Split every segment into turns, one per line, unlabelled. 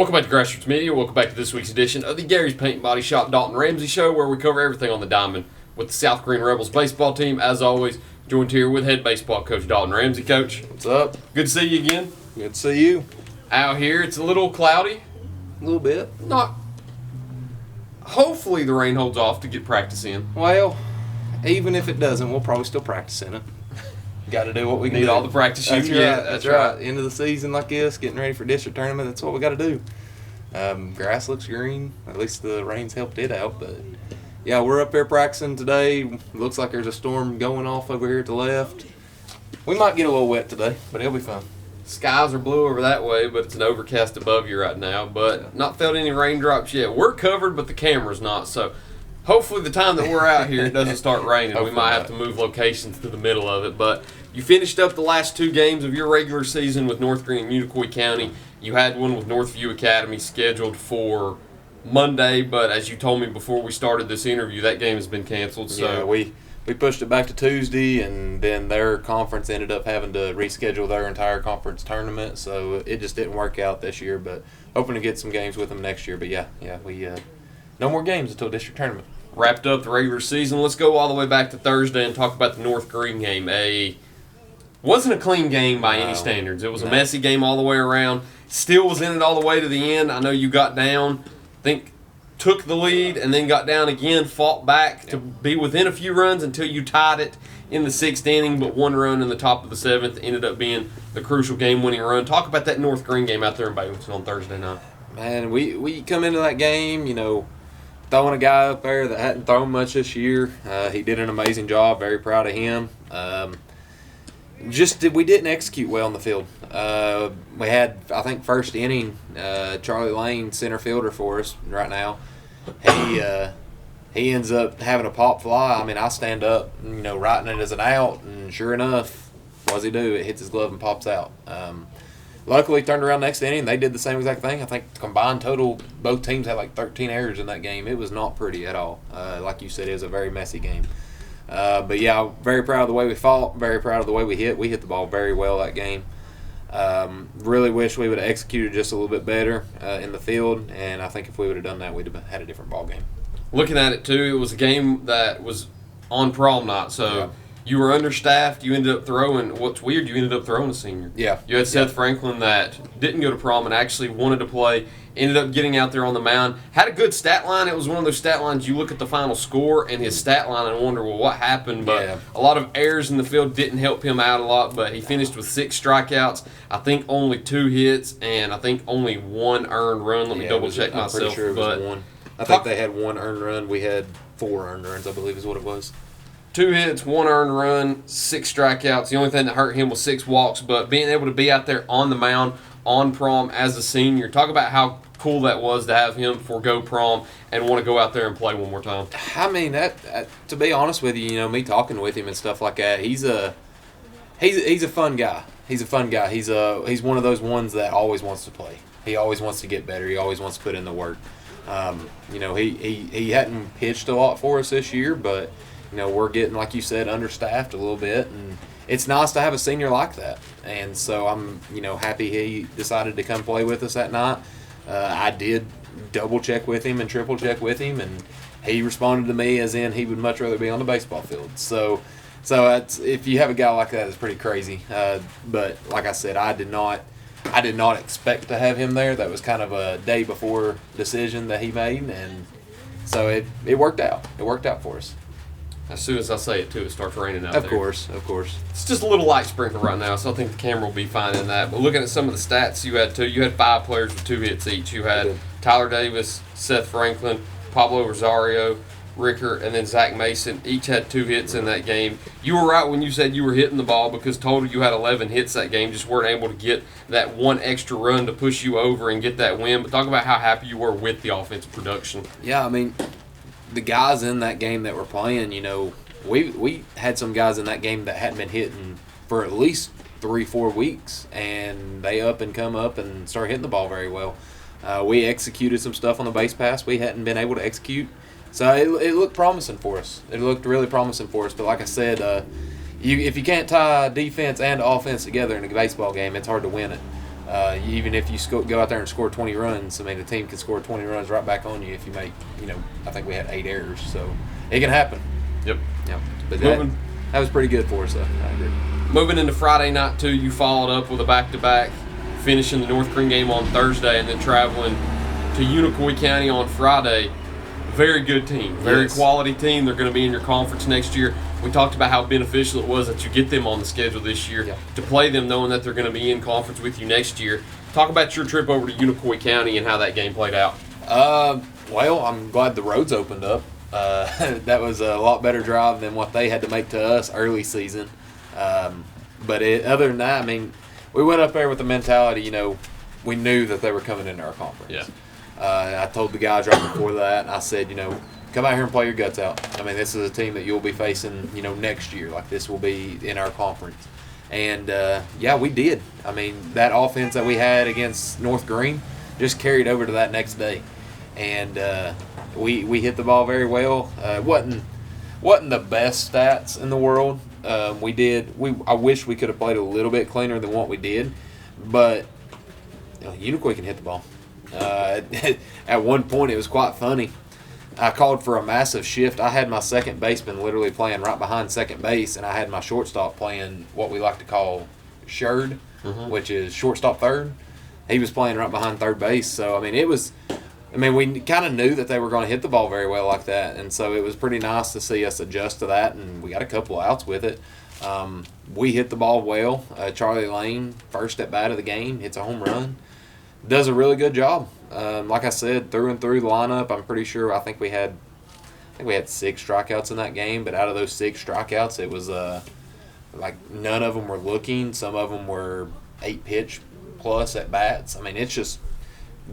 Welcome back to Grassroots Media. Welcome back to this week's edition of the Gary's Paint and Body Shop Dalton Ramsey Show, where we cover everything on the diamond with the South Green Rebels baseball team. As always, joined here with head baseball coach Dalton Ramsey. Coach,
what's up?
Good to see you again.
Good to see you.
Out here, it's a little cloudy.
A little bit.
Not. Hopefully the rain holds off to get practice in.
Well, even if it doesn't, we'll probably still practice in it. Got to do what we can
Need
do.
all the practice you
That's
can
right.
get.
That's right. End of the season like this, getting ready for district tournament. That's what we got to do. Grass looks green. At least the rain's helped it out. But yeah, we're up there practicing today. Looks like there's a storm going off over here to the left. We might get a little wet today, but it'll be fun.
Skies are blue over that way, but it's an overcast above you right now. But not felt any raindrops yet. We're covered, but the camera's not. So hopefully the time that we're out here, it doesn't start raining. We might have to move locations to the middle of it. But you finished up the last two games of your regular season with North Green and Unicoi County. You had one with Northview Academy scheduled for Monday, but as you told me before we started this interview, that game has been canceled. So
yeah, we pushed it back to Tuesday, and then their conference ended up having to reschedule their entire conference tournament, so it just didn't work out this year. But hoping to get some games with them next year. But we no more games until district tournament.
Wrapped up the regular season. Let's go all the way back to Thursday and talk about the North Green game. Wasn't a clean game by any standards. It was a messy game all the way around. Still was in it all the way to the end. I know you got down, took the lead, and then got down again, fought back to be within a few runs until you tied it in the sixth inning, but one run in the top of the seventh ended up being the crucial game-winning run. Talk about that North Green game out there in Binghamton on Thursday night.
Man, we come into that game, throwing a guy up there that hadn't thrown much this year. He did an amazing job. Very proud of him. We didn't execute well in the field. We had, I think, first inning, Charlie Lane, center fielder for us right now. He ends up having a pop fly. I mean, I stand up, writing it as an out, and sure enough, what does he do? It hits his glove and pops out. Luckily, turned around next inning. They did the same exact thing. I think combined total, both teams had like 13 errors in that game. It was not pretty at all. Like you said, it was a very messy game. But yeah, very proud of the way we fought. Very proud of the way we hit. We hit the ball very well that game. Really wish we would have executed just a little bit better in the field. And I think if we would have done that, we'd have had a different ball game.
Looking at it too, it was a game that was on prom night. So you were understaffed. You ended up throwing. What's weird, you ended up throwing a senior.
Yeah.
You had Seth Franklin that didn't go to prom and actually wanted to play. Ended up getting out there on the mound. Had a good stat line. It was one of those stat lines you look at the final score and his stat line and wonder, well, what happened? But a lot of errors in the field didn't help him out a lot. But he finished with 6 strikeouts. I think only 2 hits and I think only 1 earned run. Let me double check myself.
I'm pretty sure it was 1. I think they had 1 earned run. We had 4 earned runs, I believe is what it was.
2 hits, 1 earned run, 6 strikeouts. The only thing that hurt him was 6 walks. But being able to be out there on the mound on prom as a senior, talk about how cool that was to have him forego prom and want to go out there and play one more time.
I mean, that to be honest with you, me talking with him and stuff like that, he's a fun guy. He's a fun guy. He's one of those ones that always wants to play. He always wants to get better. He always wants to put in the work. He hadn't pitched a lot for us this year, but we're getting, like you said, understaffed a little bit, and it's nice to have a senior like that. And so I'm, happy he decided to come play with us that night. I did double check with him and triple check with him, and he responded to me as in he would much rather be on the baseball field. So if you have a guy like that, it's pretty crazy. But like I said, I did not expect to have him there. That was kind of a day before decision that he made, and so it worked out. It worked out for us.
As soon as I say it, too, it starts raining out
there. Of course.
It's just a little light sprinkle right now, so I think the camera will be fine in that. But looking at some of the stats you had, too, you had 5 players with 2 hits each. You had Tyler Davis, Seth Franklin, Pablo Rosario, Ricker, and then Zach Mason. Each had 2 hits in that game. You were right when you said you were hitting the ball because total you had 11 hits that game. Just weren't able to get that 1 extra run to push you over and get that win. But talk about how happy you were with the offensive production.
Yeah, I mean, the guys in that game that were playing, we had some guys in that game that hadn't been hitting for at least 3-4 weeks, and they up and come up and start hitting the ball very well. We executed some stuff on the base pass we hadn't been able to execute, so it looked promising for us. It looked really promising for us. But like I said, if you can't tie defense and offense together in a baseball game, it's hard to win it. Even if you go out there and score 20 runs, I mean, the team can score 20 runs right back on you if you make, I think we had 8 errors. So it can happen.
Yep.
Yeah. But that was pretty good for us, though. I agree.
Moving into Friday night, too, you followed up with a back-to-back, finishing the North Green game on Thursday and then traveling to Unicoi County on Friday. Very good team. Very quality team. They're going to be in your conference next year. We talked about how beneficial it was that you get them on the schedule this year to play them knowing that they're going to be in conference with you next year. Talk about your trip over to Unicoi County and how that game played out.
Well, I'm glad the roads opened up. That was a lot better drive than what they had to make to us early season. But other than that, I mean, we went up there with the mentality, we knew that they were coming into our conference.
Yeah.
I told the guys right before that, I said, come out here and play your guts out. I mean, this is a team that you'll be facing, next year. Like, this will be in our conference. And, we did. I mean, that offense that we had against North Green just carried over to that next day. And we hit the ball very well. Wasn't the best stats in the world. I wish we could have played a little bit cleaner than what we did. But Unicoi can hit the ball. At one point, it was quite funny. I called for a massive shift. I had my second baseman literally playing right behind second base, and I had my shortstop playing what we like to call shirred, which is shortstop third. He was playing right behind third base. So, we kind of knew that they were going to hit the ball very well like that, and so it was pretty nice to see us adjust to that, and we got a couple of outs with it. We hit the ball well. Charlie Lane, first at bat of the game, hits a home run. Does a really good job. Like I said, through and through the lineup, I'm pretty sure I think we had 6 strikeouts in that game, but out of those 6 strikeouts, it was none of them were looking. Some of them were 8-pitch plus at bats. I mean, it's just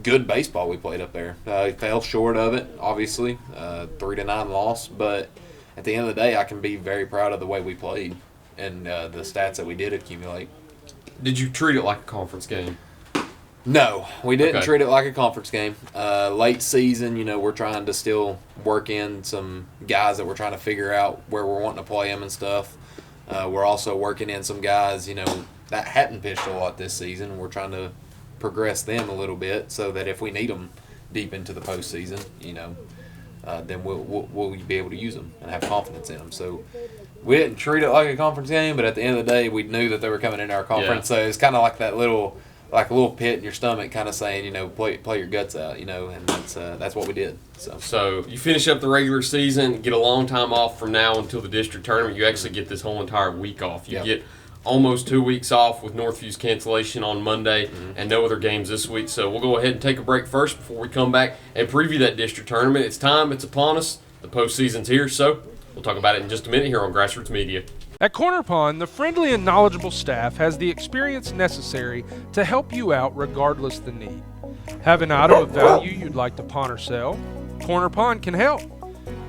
good baseball we played up there. Fell short of it, obviously, 3-9 loss, but at the end of the day, I can be very proud of the way we played and the stats that we did accumulate.
Did you treat it like a conference game?
No, we didn't treat it like a conference game. Late season, we're trying to still work in some guys that we're trying to figure out where we're wanting to play them and stuff. We're also working in some guys, that hadn't pitched a lot this season. We're trying to progress them a little bit so that if we need them deep into the postseason, then we'll be able to use them and have confidence in them. So we didn't treat it like a conference game, but at the end of the day, we knew that they were coming into our conference. So it's kind of like that little pit in your stomach, kind of saying, play your guts out, and that's what we did.
So you finish up the regular season, get a long time off from now until the district tournament. You actually get this whole entire week off. You get almost 2 weeks off with Northview's cancellation on Monday and no other games this week. So we'll go ahead and take a break first before we come back and preview that district tournament. It's time. It's upon us. The postseason's here. So we'll talk about it in just a minute here on Grassroots Media.
At Corner Pond, the friendly and knowledgeable staff has the experience necessary to help you out regardless the need. Have an item of value you'd like to pawn or sell? Corner Pond can help.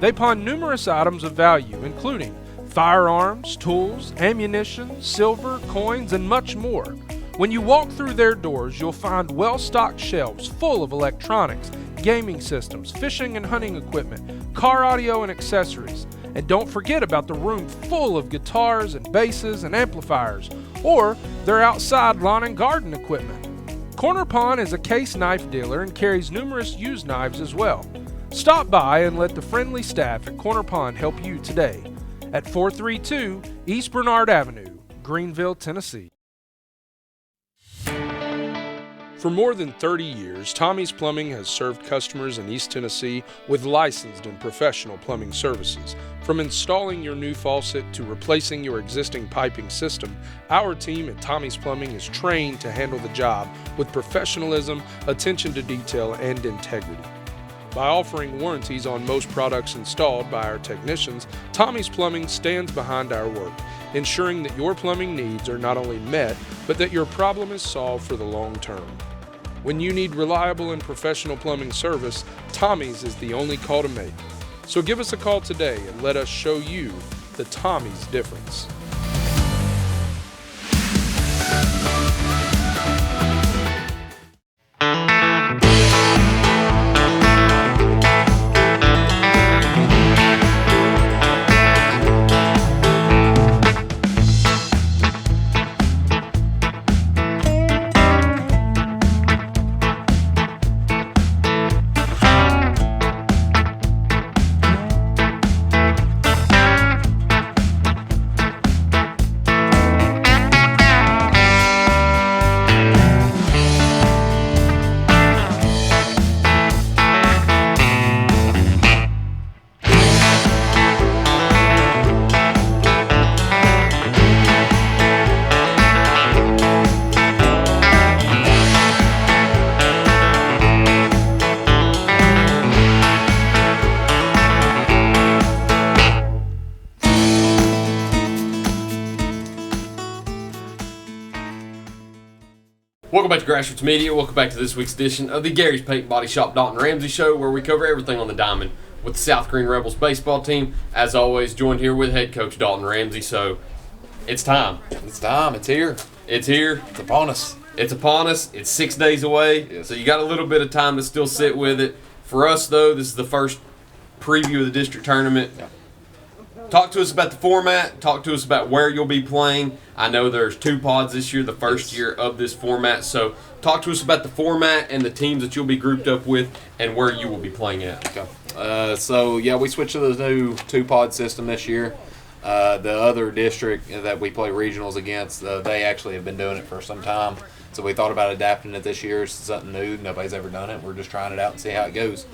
They pawn numerous items of value, including firearms, tools, ammunition, silver, coins, and much more. When you walk through their doors, you'll find well-stocked shelves full of electronics, gaming systems, fishing and hunting equipment, car audio and accessories. And don't forget about the room full of guitars and basses and amplifiers, or their outside lawn and garden equipment. Corner Pond is a case knife dealer and carries numerous used knives as well. Stop by and let the friendly staff at Corner Pond help you today at 432 East Bernard Avenue, Greenville, Tennessee. For more than 30 years, Tommy's Plumbing has served customers in East Tennessee with licensed and professional plumbing services. From installing your new faucet to replacing your existing piping system, our team at Tommy's Plumbing is trained to handle the job with professionalism, attention to detail, and integrity. By offering warranties on most products installed by our technicians, Tommy's Plumbing stands behind our work, ensuring that your plumbing needs are not only met, but that your problem is solved for the long term. When you need reliable and professional plumbing service, Tommy's is the only call to make. So give us a call today and let us show you the Tommy's difference.
Welcome back to Grassroots Media. Welcome back to this week's edition of the Gary's Paint Body Shop Dalton Ramsey Show, where we cover everything on the diamond with the South Green Rebels baseball team. As always, joined here with head coach Dalton Ramsey. So, it's time.
It's time. It's here.
It's here.
It's upon us.
It's upon us. It's 6 days away.
Yes.
So you got a little bit of time to still sit with it. For us, though, this is the first preview of the district tournament.
Yeah.
Talk to us about the format. Talk to us about where you'll be playing. I know there's 2 pods this year, the first year of this format. So talk to us about the format and the teams that you'll be grouped up with and where you will be playing at.
Okay. We switched to the new 2-pod system this year. The other district that we play regionals against, they actually have been doing it for some time. So we thought about adapting it this year. It's something new. Nobody's ever done it. We're just trying it out and see how it goes.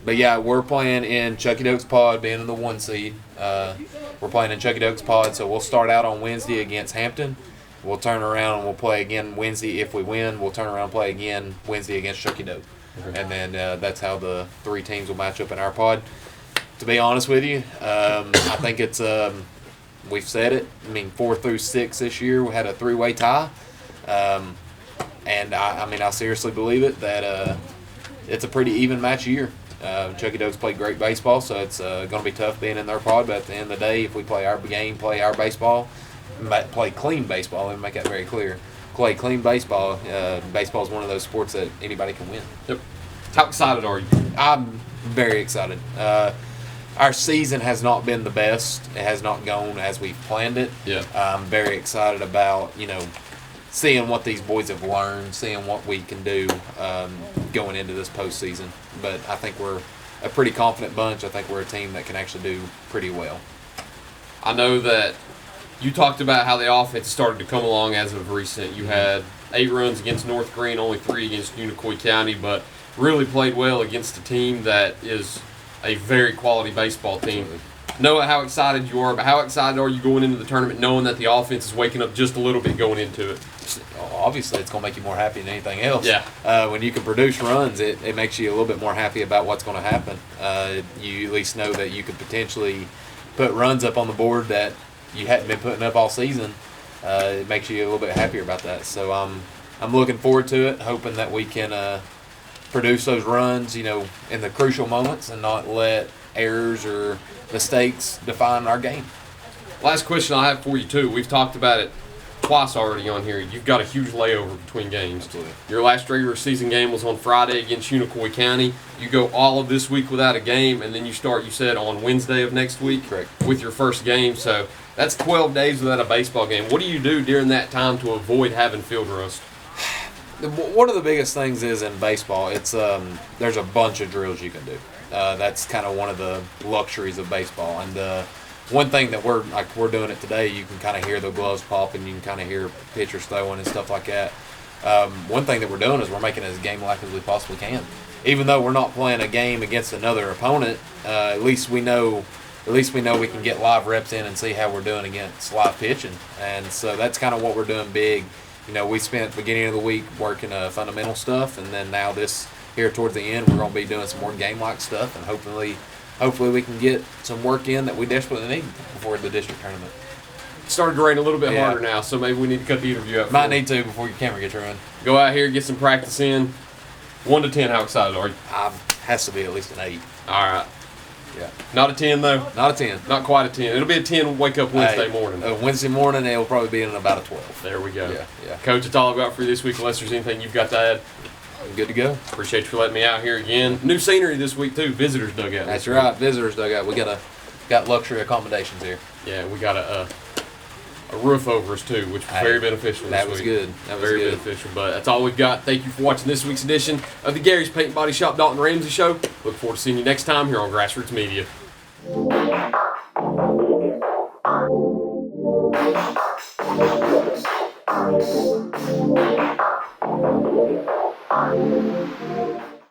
But yeah, we're playing in Chucky Doak's pod, being in the 1 seed. We're playing in Chucky Doak's pod, so we'll start out on Wednesday against Hampton. We'll turn around and we'll play again Wednesday. If we win, we'll turn around and play again Wednesday against Chucky Doak. Okay. And then that's how the 3 teams will match up in our pod. To be honest with you, I think it's, we've said it, 4 through 6 this year, we had a 3-way tie. And I seriously believe it, that it's a pretty even match year. Chucky Doak's played great baseball, so it's going to be tough being in their pod. But at the end of the day, if we play our game, play our baseball, play clean baseball, let me make that very clear. Play clean baseball. Baseball is one of those sports that anybody can win.
Yep. How excited are you?
I'm very excited. Our season has not been the best. It has not gone as we've planned it.
Yeah.
I'm very excited about, seeing what these boys have learned, seeing what we can do going into this postseason. But I think we're a pretty confident bunch. I think we're a team that can actually do pretty well.
I know that you talked about how the offense started to come along as of recent. You had 8 runs against North Green, only 3 against Unicoi County, but really played well against a team that is a very quality baseball team. Know how excited you are, but how excited are you going into the tournament knowing that the offense is waking up just a little bit going into it?
Obviously, it's going to make you more happy than anything else.
Yeah.
When you can produce runs, it makes you a little bit more happy about what's going to happen. You at least know that you could potentially put runs up on the board that you hadn't been putting up all season. It makes you a little bit happier about that. So I'm looking forward to it, hoping that we can produce those runs, in the crucial moments and not let errors or mistakes define our game.
Last question I have for you, too. We've talked about it twice already on here. You've got a huge layover between games.
Absolutely.
Your last regular season game was on Friday against Unicoi County. You go all of this week without a game, and then you start, you said, on Wednesday of next week.
Correct.
With your first game. So that's 12 days without a baseball game. What do you do during that time to avoid having field rust?
One of the biggest things is in baseball, it's there's a bunch of drills you can do. That's kind of one of the luxuries of baseball. And one thing that we're doing it today, you can kind of hear the gloves popping, you can kind of hear pitchers throwing and stuff like that. One thing that we're doing is we're making it as game-like as we possibly can. Even though we're not playing a game against another opponent, at least we know we can get live reps in and see how we're doing against live pitching. And so that's kind of what we're doing big. We spent the beginning of the week working fundamental stuff, and then now this here towards the end, we're going to be doing some more game-like stuff, and hopefully we can get some work in that we desperately need before the district tournament.
It started to rain a little bit harder now, so maybe we need to cut the interview up.
Might need to before your camera gets running.
Go out here, get some practice in. 1 to 10, how excited are you?
Has to be at least an 8.
All right.
Yeah.
Not a 10, though?
Not a 10.
Not quite a 10. It'll be a 10 wake up Wednesday morning.
Wednesday morning, it'll probably be in about a 12.
There we go.
Yeah.
Coach, it's all I've got for you this week, unless there's anything you've got to add.
I'm good to go.
Appreciate you for letting me out here again. New scenery this week, too. Visitors dugout.
That's right. Visitors dugout. We got luxury accommodations here.
Yeah, we got a roof over us, too, which was very beneficial this week.
That was good. That was
very
good.
beneficial. But that's all we've got. Thank you for watching this week's edition of the Gary's Paint and Body Shop Dalton Ramsey Show. Look forward to seeing you next time here on Grassroots Media.